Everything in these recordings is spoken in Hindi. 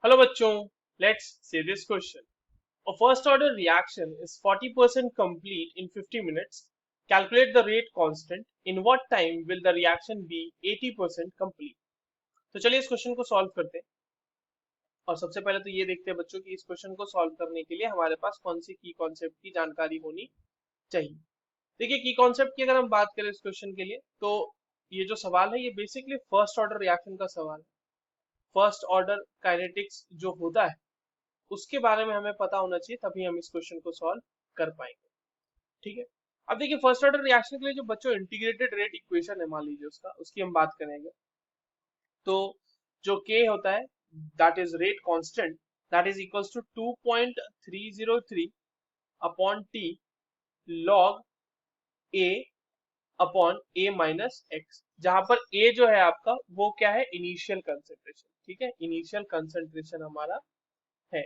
Hello bachchon, let's say this question. A first order reaction is 40% complete in 50 minutes. Calculate the rate constant. In what time will the reaction be 80% complete? तो चलिए इस क्वेश्चन को सॉल्व करते हैं। और सबसे पहले तो ये देखते हैं बच्चों कि इस क्वेश्चन को सॉल्व करने के लिए हमारे पास कौन सी की कॉन्सेप्ट की जानकारी होनी चाहिए। देखिए की कॉन्सेप्ट की अगर हम बात करें इस क्वेश्चन के लिए तो ये जो सवाल है ये बेसिकली फर्स्ट ऑर्डर रिएक्शन का सवाल है। फर्स्ट ऑर्डर काइनेटिक्स जो होता है उसके बारे में हमें पता होना चाहिए, तभी हम इस क्वेश्चन को सॉल्व कर पाएंगे। ठीक है, अब देखिए फर्स्ट ऑर्डर रिएक्शन के लिए जो बच्चों इंटीग्रेटेड रेट इक्वेशन है, मान लीजिए उसकी हम बात करेंगे। तो जो k होता है that is rate constant, that is equals to 2.303 upon t log a upon a minus x, जहां पर a जो है आपका वो क्या है, इनिशियल कंसेंट्रेशन। ठीक है, इनिशियल कंसेंट्रेशन हमारा है।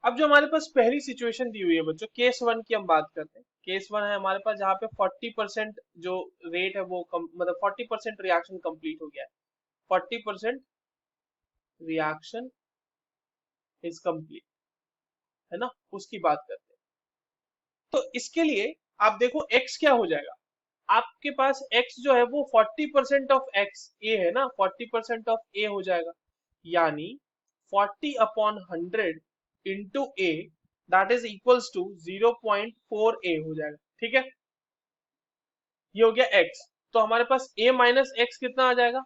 अब जो हमारे पास पहली सिचुएशन दी हुई है बच्चों, केस वन की हम बात करते हैं। केस वन है हमारे पास जहाँ पे 40% जो रेट है वो मतलब 40% रिएक्शन कंप्लीट हो गया है। 40% रिएक्शन इज कंप्लीट, है ना, उसकी बात करते हैं। तो इसके लिए आप देखो x क्या हो जाएगा। आपके पास x जो है वो 40% ऑफ x a है ना, 40% ऑफ a हो जाएगा, यानी 40 upon 100 into a that is equals to 0.4 a हो जाएगा। ठीक है, ये हो गया x। तो हमारे पास a माइनस एक्स कितना आ जाएगा,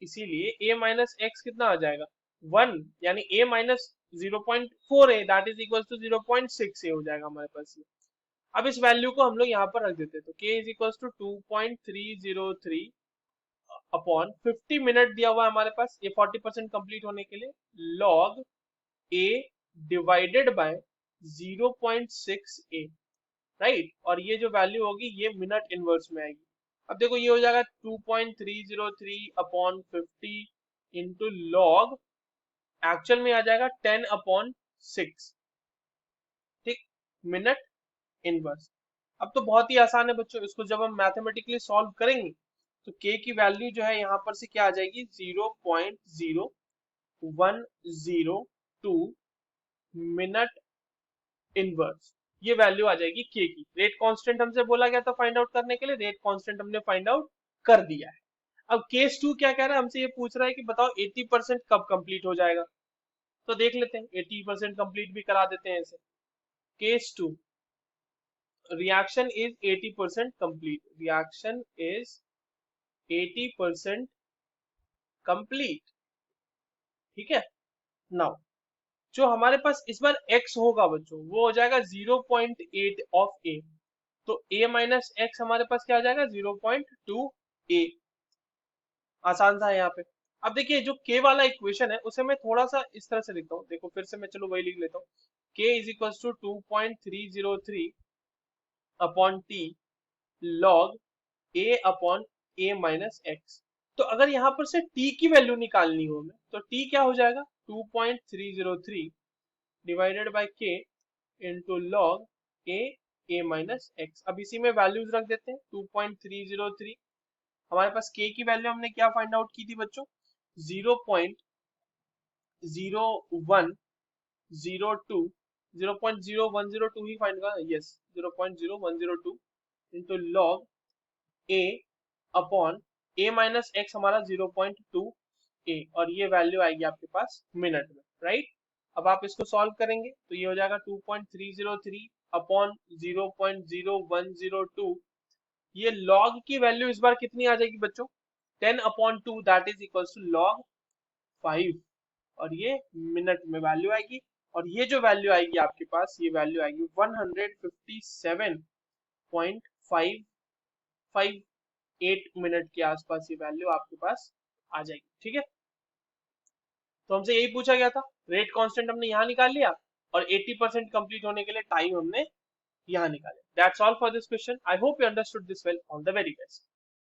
इसीलिए a माइनस एक्स कितना आ जाएगा 1, यानी a minus 0.4 a that is equals to 0.6 a हो जाएगा हमारे पास ये। अब इस वैल्यू को हम लोग यहाँ पर रख देते हैं, तो k is equals to 2.303 upon 50 minute दिया हुआ है हमारे पास ये 40% कंप्लीट होने के लिए, log a divided by 0.6 a, right. और ये जो वैल्यू होगी ये मिनट इनवर्स में आएगी। अब देखो ये हो जाएगा 2.303 अपॉन 50 इंटू लॉग, एक्चुअल में आ जाएगा 10 अपॉन 6, ठीक, मिनट इनवर्स। अब तो बहुत ही आसान है बच्चों, इसको जब हम मैथमेटिकली सॉल्व करेंगे तो k की वैल्यू जो है यहाँ पर से क्या आ जाएगी 0.0102 मिनट इनवर्स। ये वैल्यू आ जाएगी k की। रेट कांस्टेंट हमसे बोला गया था फाइंड आउट करने के लिए, रेट कांस्टेंट हमने फाइंड आउट कर दिया है। अब केस टू क्या कह रहा है, हमसे ये पूछ रहा है कि बताओ 80% कब कंप्लीट हो जाएगा। तो देख लेते हैं, 80% कंप्लीट भी करा देते हैं इसे। Case two, reaction is 80% complete, reaction is 80% complete. ठीक है, नाउ जो हमारे पास इस बार x होगा बच्चों वो हो जाएगा 0.8 ऑफ a, तो a माइनस एक्स हमारे पास क्या आ जाएगा 0.2 a। आसान था यहाँ पे। अब देखिए जो k वाला इक्वेशन है उसे मैं थोड़ा सा इस तरह से लिखता हूँ, देखो फिर से मैं चलो वही लिख लेता हूँ। k is equal to 2.303 upon t log a upon a minus X. तो अगर यहाँ पर से t की वैल्यू निकालनी हो हमें तो t क्या हो जाएगा 2.303 divided by k into log a minus x. अब इसी में वैल्यूज रख देते हैं 2.303। हमारे पास k की वैल्यू हमने क्या फाइंड आउट की थी बच्चों 0.0102, 0.0102 ही फाइंड करा, yes 0.0102 into log a upon a minus x हमारा 0.2 a, और ये वैल्यू आएगी आपके पास मिनट में, राइट। अब आप इसको सॉल्व करेंगे तो ये हो जाएगा 2.303 अपॉन 0.0102। ये लॉग की वैल्यू इस बार कितनी आ जाएगी बच्चों 10 upon 2 that is equals to log 5, और ये मिनट में वैल्यू आएगी। और ये जो वैल्यू आएगी आपके पास ये वैल्यू आएगी 157.558 मिनट के आसपास ये वैल्यू आपके पास आ जाएगी। ठीक है, तो हमसे यही पूछा गया था, रेट कांस्टेंट हमने यहाँ निकाल लिया और 80% कंप्लीट होने के लिए टाइम हमने यहाँ निकाले। That's all for this question. I hope you understood this well. All the very best.